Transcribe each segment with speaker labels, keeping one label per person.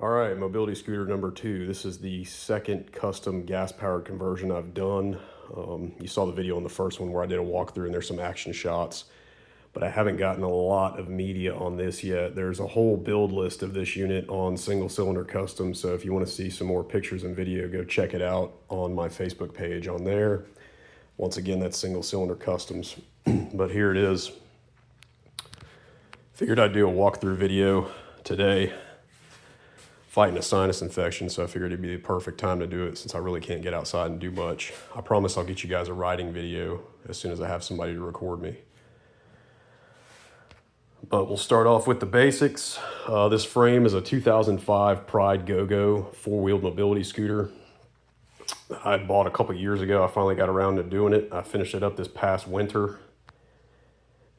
Speaker 1: All right, mobility scooter number 2. This is the second custom gas-powered conversion I've done. You saw the video on the first one where I did a walkthrough and there's some action shots, but I haven't gotten a lot of media on this yet. There's a whole build list of this unit on Single Cylinder Custom, so if you want to see some more pictures and video, go check it out on my Facebook page on there. Once again, that's Single Cylinder Customs, but here it is. Figured I'd do a walkthrough video today. Fighting a sinus infection, so I figured it'd be the perfect time to do it since I really can't get outside and do much. I promise I'll get you guys a riding video as soon as I have somebody to record me. But we'll start off with the basics. This frame is a 2005 Pride Go-Go four-wheeled mobility scooter. I bought a couple years ago. I finally got around to doing it. I finished it up this past winter.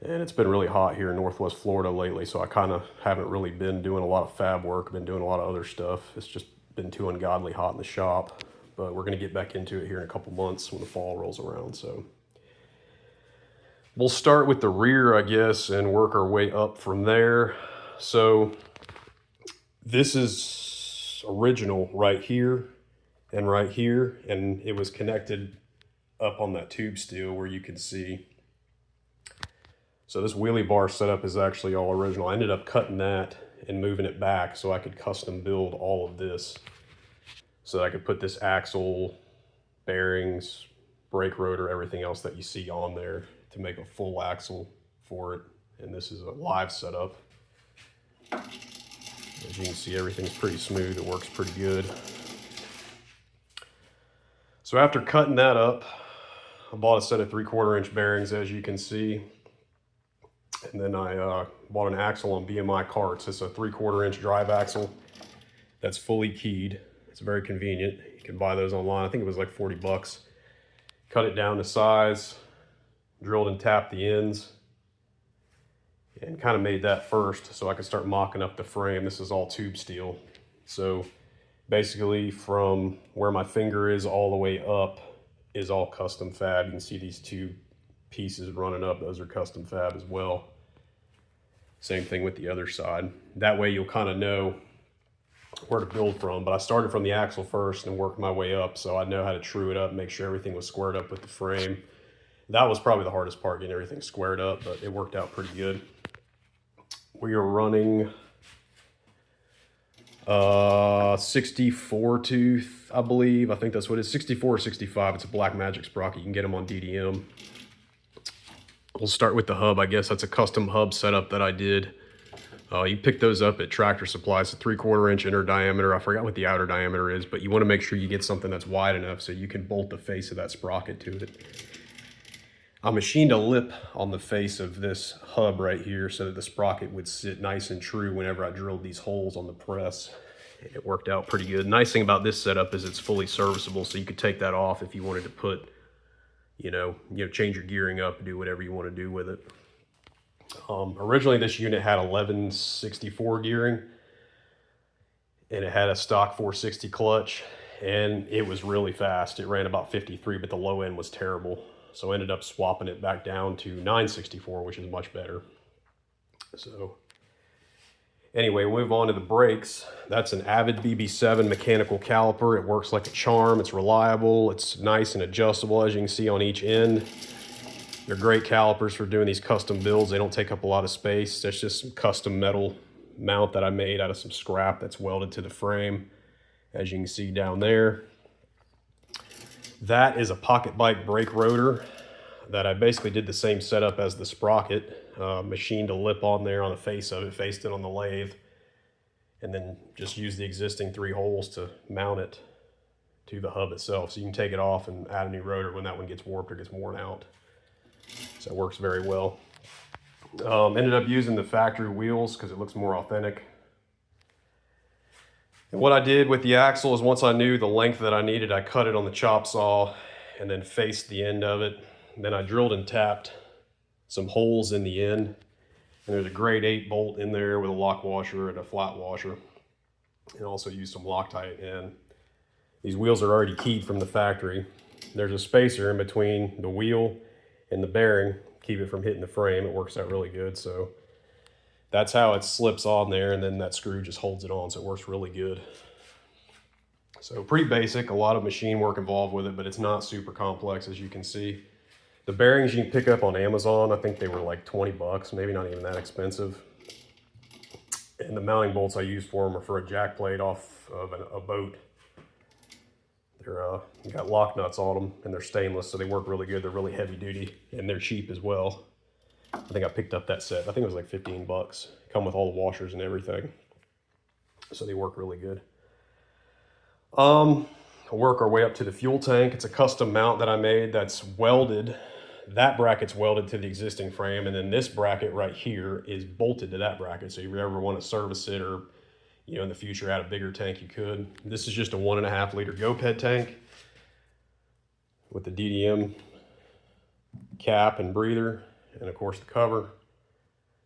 Speaker 1: And it's been really hot here in Northwest Florida lately, so I kind of haven't really been doing a lot of fab work. I've been doing a lot of other stuff. It's just been too ungodly hot in the shop. But we're going to get back into it here in a couple months when the fall rolls around. So we'll start with the rear, I guess, and work our way up from there. So this is original right here, and it was connected up on that tube steel where you can see. So this wheelie bar setup is actually all original. I ended up cutting that and moving it back so I could custom build all of this. So that I could put this axle, bearings, brake rotor, everything else that you see on there to make a full axle for it. And this is a live setup. As you can see, everything's pretty smooth. It works pretty good. So after cutting that up, I bought a set of 3/4 inch bearings, as you can see. And then I bought an axle on BMI carts. It's a 3/4 inch drive axle that's fully keyed. It's very convenient. You can buy those online. I think it was like 40 bucks. Cut it down to size, drilled and tapped the ends, and kind of made that first so I could start mocking up the frame. This is all tube steel. So basically from where my finger is all the way up is all custom fab. You can see these two pieces running up. Those are custom fab as well. Same thing with the other side. That way you'll kind of know where to build from. But I started from the axle first and worked my way up, so I know how to true it up, make sure everything was squared up with the frame. That was probably the hardest part, getting everything squared up, but it worked out pretty good. We are running 64 tooth, I believe. I think that's what it is, 64 or 65. It's a Blackmagic sprocket. You can get them on DDM. We'll start with the hub, I guess. That's a custom hub setup that I did. You pick those up at Tractor Supply. It's a 3/4 inch inner diameter. I forgot what the outer diameter is, but you want to make sure you get something that's wide enough so you can bolt the face of that sprocket to it. I machined a lip on the face of this hub right here so that the sprocket would sit nice and true whenever I drilled these holes on the press. It worked out pretty good. Nice thing about this setup is it's fully serviceable, so you could take that off if you wanted to put change your gearing up, do whatever you want to do with it. Originally this unit had 1164 gearing and it had a stock 460 clutch, and it was really fast. It ran about 53, but the low end was terrible. So I ended up swapping it back down to 964, which is much better. So anyway, we'll move on to the brakes. That's an Avid BB7 mechanical caliper. It works like a charm. It's reliable. It's nice and adjustable, as you can see on each end. They're great calipers for doing these custom builds. They don't take up a lot of space. That's just some custom metal mount that I made out of some scrap that's welded to the frame, as you can see down there. That is a Pocket Bike brake rotor that I basically did the same setup as the sprocket. Machined a lip on there on the face of it, faced it on the lathe, and then just used the existing 3 holes to mount it to the hub itself. So you can take it off and add a new rotor when that one gets warped or gets worn out. So it works very well. Ended up using the factory wheels because it looks more authentic. And what I did with the axle is, once I knew the length that I needed, I cut it on the chop saw and then faced the end of it. Then I drilled and tapped some holes in the end, and there's a grade 8 bolt in there with a lock washer and a flat washer, and also used some Loctite. And these wheels are already keyed from the factory. There's a spacer in between the wheel and the bearing, keep it from hitting the frame. It works out really good. So That's how it slips on there, and then that screw just holds it on, so it works really good. So pretty basic, a lot of machine work involved with it, but it's not super complex, as you can see. The bearings you can pick up on Amazon, I think they were like 20 bucks, maybe not even that expensive. And the mounting bolts I use for them are for a jack plate off of a boat. They're got lock nuts on them, and they're stainless, so they work really good. They're really heavy duty, and they're cheap as well. I think I picked up that set. I think it was like 15 bucks. Come with all the washers and everything. So they work really good. We'll work our way up to the fuel tank. It's a custom mount that I made that's welded. That bracket's welded to the existing frame, and then this bracket right here is bolted to that bracket. So if you ever want to service it, or in the future add a bigger tank, you could. This is just a 1.5 liter GoPed tank with the DDM cap and breather, and of course the cover.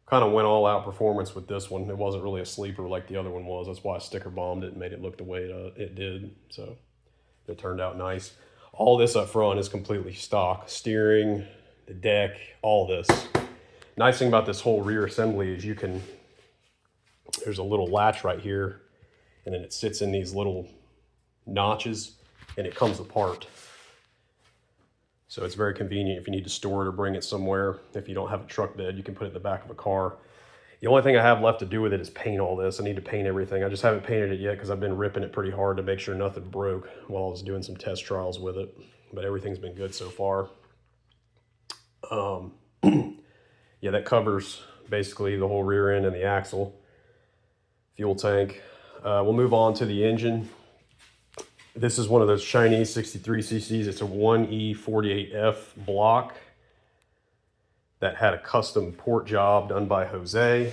Speaker 1: Kind of went all out performance with this one. It wasn't really a sleeper like the other one was. That's why I sticker bombed it and made it look the way it did. So it turned out nice. All this up front is completely stock. Steering, the deck, all this. Nice thing about this whole rear assembly is there's a little latch right here, and then it sits in these little notches, and it comes apart. So it's very convenient if you need to store it or bring it somewhere. If you don't have a truck bed, you can put it in the back of a car. The only thing I have left to do with it is paint all this. I need to paint everything. I just haven't painted it yet because I've been ripping it pretty hard to make sure nothing broke while I was doing some test trials with it. But everything's been good so far. Yeah, that covers basically the whole rear end and the axle. Fuel tank. We'll move on to the engine. This is one of those Chinese 63cc's. It's a 1E48F block that had a custom port job done by Jose.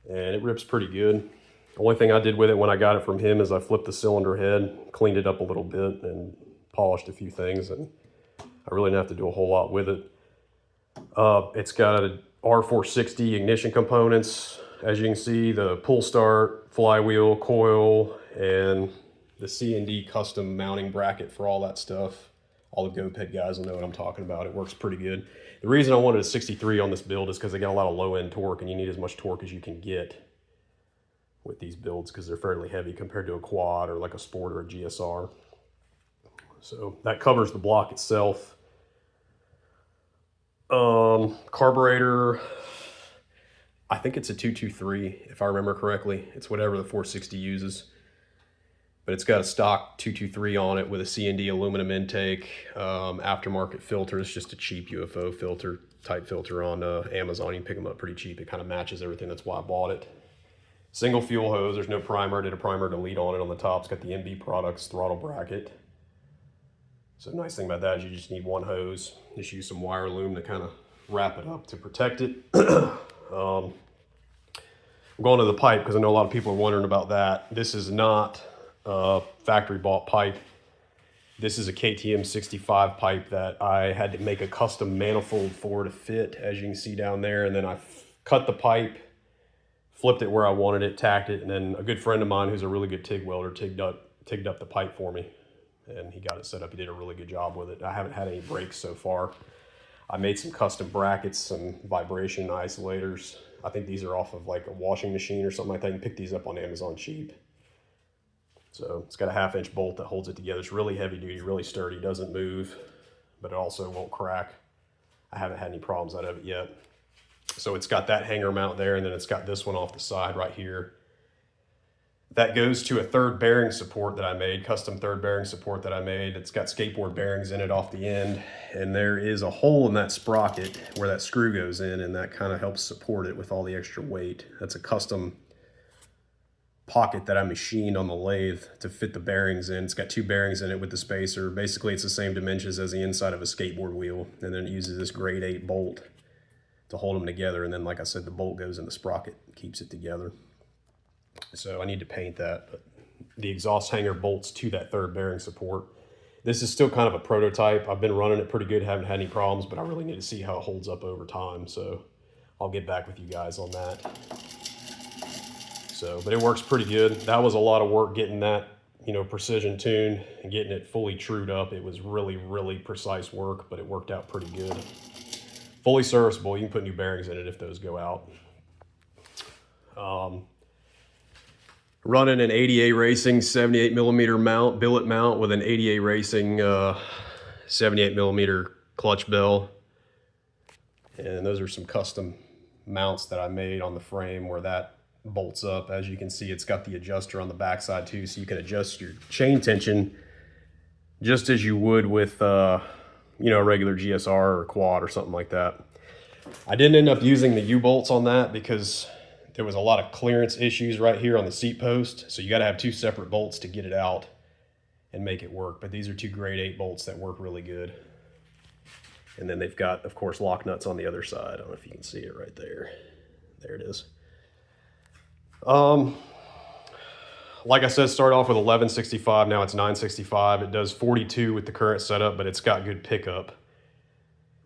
Speaker 1: And it rips pretty good. The only thing I did with it when I got it from him is I flipped the cylinder head, cleaned it up a little bit, and polished a few things. And I really didn't have to do a whole lot with it. It's got a R460 ignition components. As you can see, the pull start, flywheel, coil, and the C&D custom mounting bracket for all that stuff. All the GoPed guys will know what I'm talking about. It works pretty good. The reason I wanted a 63 on this build is because they got a lot of low-end torque, and you need as much torque as you can get with these builds because they're fairly heavy compared to a quad or like a Sport or a GSR. So that covers the block itself. Carburetor, I think it's a 223 if I remember correctly. It's whatever the 460 uses. But it's got a stock 223 on it with a C&D aluminum intake, aftermarket filter. It's just a cheap UFO filter, type filter on Amazon. You can pick them up pretty cheap. It kind of matches everything. That's why I bought it. Single fuel hose. There's no primer. I did a primer delete on it on the top. It's got the MB Products throttle bracket. So the nice thing about that is you just need one hose. Just use some wire loom to kind of wrap it up to protect it. I'm going to the pipe because I know a lot of people are wondering about that. This is not factory bought pipe. This is a KTM 65 pipe that I had to make a custom manifold for to fit, as you can see down there. And then I cut the pipe, flipped it where I wanted it, tacked it, and then a good friend of mine who's a really good TIG welder tigged up the pipe for me, and he got it set up. He did a really good job with it. I haven't had any breaks so far. I made some custom brackets, some vibration isolators. I think these are off of like a washing machine or something like that. You can pick these up on Amazon cheap. So it's got a 1/2-inch bolt that holds it together. It's really heavy duty, really sturdy, doesn't move, but it also won't crack. I haven't had any problems out of it yet. So it's got that hanger mount there, and then it's got this one off the side right here. That goes to a third bearing support that I made, custom third bearing support that I made. It's got skateboard bearings in it off the end, and there is a hole in that sprocket where that screw goes in, and that kind of helps support it with all the extra weight. That's a custom pocket that I machined on the lathe to fit the bearings in. It's got 2 bearings in it with the spacer. Basically, it's the same dimensions as the inside of a skateboard wheel, and then it uses this grade 8 bolt to hold them together, and then, like I said, the bolt goes in the sprocket, keeps it together. So I need to paint that, but the exhaust hanger bolts to that third bearing support. This is still kind of a prototype. I've been running it pretty good, haven't had any problems, but I really need to see how it holds up over time, so I'll get back with you guys on that. So, but it works pretty good. That was a lot of work getting that, precision tuned and getting it fully trued up. It was really, really precise work, but it worked out pretty good. fully serviceable. You can put new bearings in it if those go out. Running an ADA Racing 78 millimeter mount, billet mount with an ADA Racing 78 millimeter clutch bell. And those are some custom mounts that I made on the frame where that bolts up. As you can see, it's got the adjuster on the backside too, so you can adjust your chain tension just as you would with you know, a regular GSR or quad or something like that. I didn't end up using the U-bolts on that because there was a lot of clearance issues right here on the seat post, so you got to have two separate bolts to get it out and make it work. But these are two grade 8 bolts that work really good. And then they've got, of course, lock nuts on the other side. I don't know if you can see it right there. There it is. Like I said, start off with 1165. Now it's 965. It does 42 with the current setup, but it's got good pickup.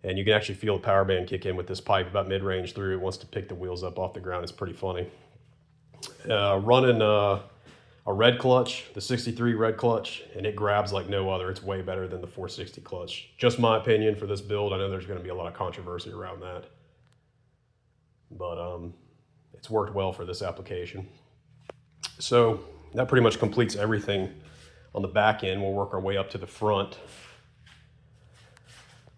Speaker 1: And you can actually feel the power band kick in with this pipe about mid-range through. It wants to pick the wheels up off the ground. It's pretty funny. Running a red clutch, the 63 red clutch, and it grabs like no other. It's way better than the 460 clutch. Just my opinion for this build. I know there's going to be a lot of controversy around that. But it's worked well for this application. So that pretty much completes everything on the back end. We'll work our way up to the front.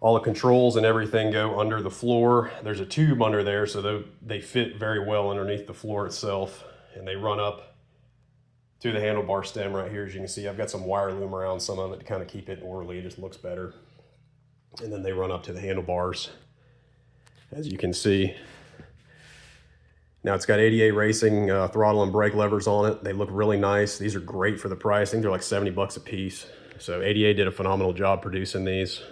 Speaker 1: All the controls and everything go under the floor. There's a tube under there, so they fit very well underneath the floor itself, and they run up to the handlebar stem right here. As you can see, I've got some wire loom around some of it to kind of keep it orderly. It just looks better. And then they run up to the handlebars, as you can see. Now it's got ADA Racing throttle and brake levers on it. They look really nice. These are great for the price. I think they're like 70 bucks a piece. So ADA did a phenomenal job producing these.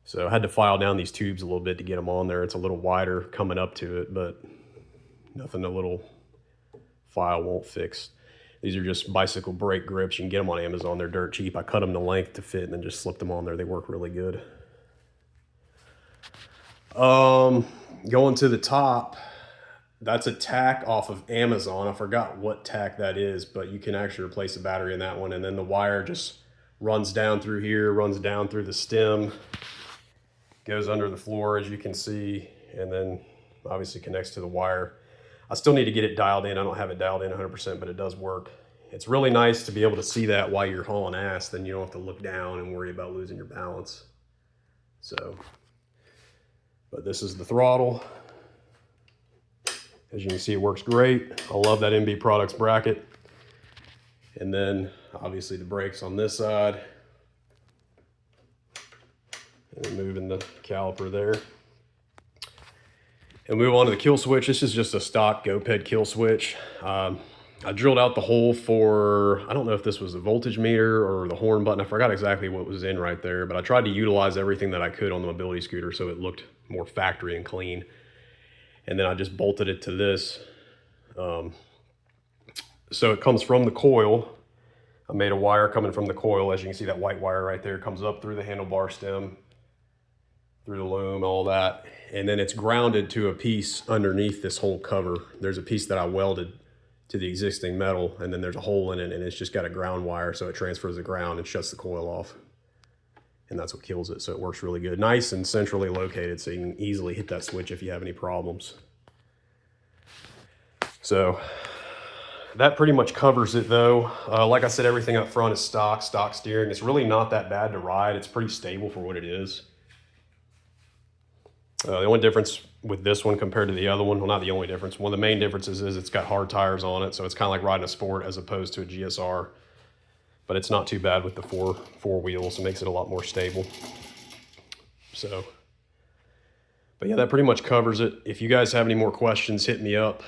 Speaker 1: So I had to file down these tubes a little bit to get them on there. It's a little wider coming up to it, but nothing a little file won't fix. These are just bicycle brake grips. You can get them on Amazon. They're dirt cheap. I cut them to length to fit and then just slipped them on there. They work really good. Going to the top, that's a tack off of Amazon. I forgot what tack that is, but you can actually replace the battery in that one. And then the wire just runs down through here, runs down through the stem, goes under the floor, as you can see, and then obviously connects to the wire. I still need to get it dialed in. I don't have it dialed in 100%, but it does work. It's really nice to be able to see that while you're hauling ass. Then you don't have to look down and worry about losing your balance. So, but this is the throttle. As you can see, it works great. I love that MB Products bracket. And then obviously the brakes on this side. And moving the caliper there. And move on to the kill switch. This is just a stock GoPed kill switch. I drilled out the hole for, I don't know if this was the voltage meter or the horn button. I forgot exactly what was in right there, but I tried to utilize everything that I could on the mobility scooter so it looked more factory and clean. And then I just bolted it to this. So it comes from the coil. I made a wire coming from the coil. As you can see, that white wire right there comes up through the handlebar stem, through the loom, all that. And then it's grounded to a piece underneath this whole cover. There's a piece that I welded to the existing metal, and then there's a hole in it, and it's just got a ground wire, so it transfers the ground and shuts the coil off. And that's what kills it, so it works really good. Nice and centrally located, so you can easily hit that switch if you have any problems. So that pretty much covers it though. Like I said, everything up front is stock steering. It's really not that bad to ride. It's pretty stable for what it is. The only difference with this one compared to the other one, well, not the only difference, one of the main differences is it's got hard tires on it, so it's kind of like riding a Sport as opposed to a GSR. But it's not too bad with the four wheels. It makes it a lot more stable. So, but yeah, that pretty much covers it. If you guys have any more questions, hit me up.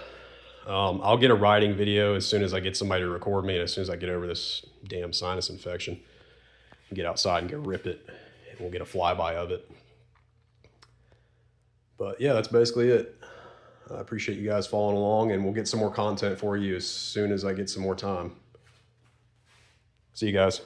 Speaker 1: I'll get a riding video as soon as I get somebody to record me, and as soon as I get over this damn sinus infection, get outside and go rip it, and we'll get a flyby of it. But yeah, that's basically it. I appreciate you guys following along, and we'll get some more content for you as soon as I get some more time. See you guys.